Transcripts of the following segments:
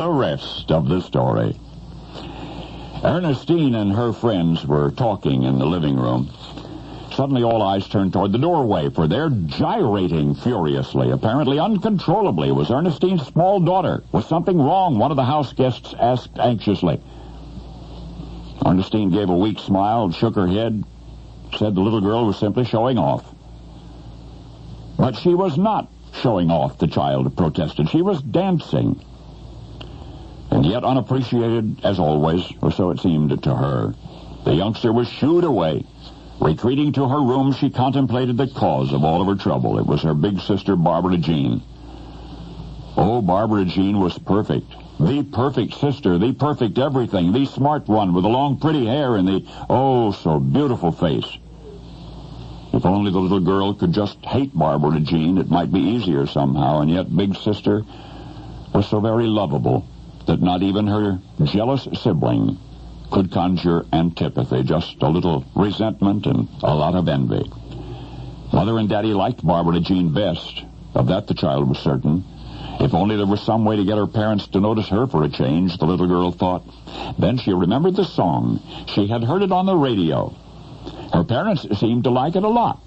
the rest of the story. Ernestine and her friends were talking in the living room. Suddenly all eyes turned toward the doorway, for there, gyrating furiously, apparently uncontrollably, was Ernestine's small daughter. Was something wrong? One of the house guests asked anxiously. Ernestine gave a weak smile, shook her head, said the little girl was simply showing off. But she was not showing off, the child protested. She was dancing. And yet unappreciated, as always, or so it seemed to her, the youngster was shooed away. Retreating to her room, she contemplated the cause of all of her trouble. It was her big sister, Barbara Jean. Oh, Barbara Jean was perfect. The perfect sister, the perfect everything, the smart one with the long, pretty hair and the, oh, so beautiful face. If only the little girl could just hate Barbara Jean, it might be easier somehow, and yet Big Sister was so very lovable that not even her jealous sibling could conjure antipathy, just a little resentment and a lot of envy. Mother and Daddy liked Barbara Jean best. Of that the child was certain. If only there was some way to get her parents to notice her for a change, the little girl thought. Then she remembered the song. She had heard it on the radio. Her parents seemed to like it a lot,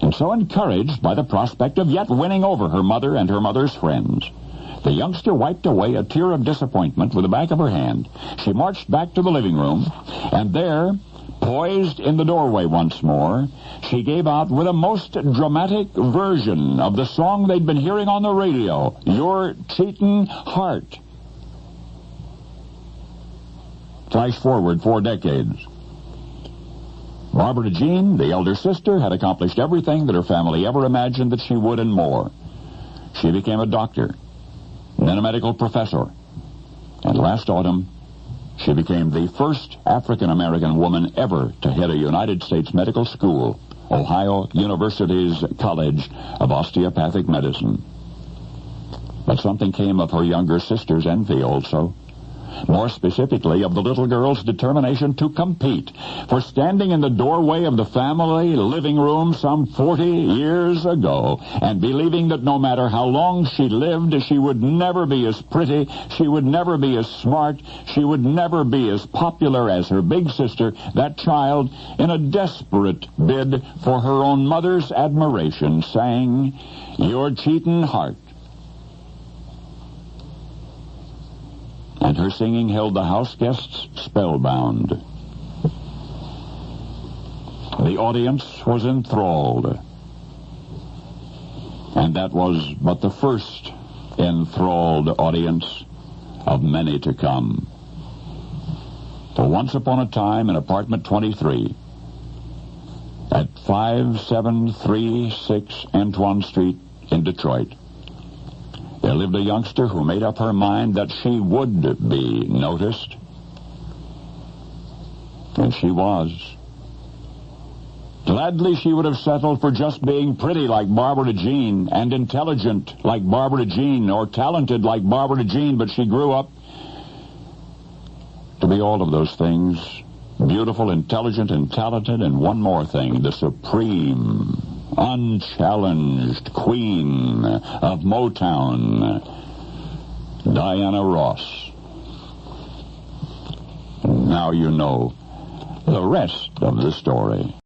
and so encouraged by the prospect of yet winning over her mother and her mother's friends, the youngster wiped away a tear of disappointment with the back of her hand. She marched back to the living room, and there, poised in the doorway once more, she gave out with a most dramatic version of the song they'd been hearing on the radio, Your Cheatin' Heart. Flash forward 4 decades. Barbara Jean, the elder sister, had accomplished everything that her family ever imagined that she would and more. She became a doctor, then a medical professor, and last autumn, she became the first African-American woman ever to head a United States medical school, Ohio University's College of Osteopathic Medicine. But something came of her younger sister's envy also. More specifically, of the little girl's determination to compete. For standing in the doorway of the family living room some 40 years ago and believing that no matter how long she lived, she would never be as pretty, she would never be as smart, she would never be as popular as her big sister, that child, in a desperate bid for her own mother's admiration, sang, Your Cheatin' Heart. And her singing held the house guests spellbound. The audience was enthralled. And that was but the first enthralled audience of many to come. For once upon a time in apartment 23, at 5736 Antoine Street in Detroit, there lived a youngster who made up her mind that she would be noticed. And she was. Gladly she would have settled for just being pretty like Barbara Jean, and intelligent like Barbara Jean, or talented like Barbara Jean, but she grew up to be all of those things. Beautiful, intelligent, and talented, and one more thing, the supreme, unchallenged queen of Motown, Diana Ross. Now you know the rest of the story.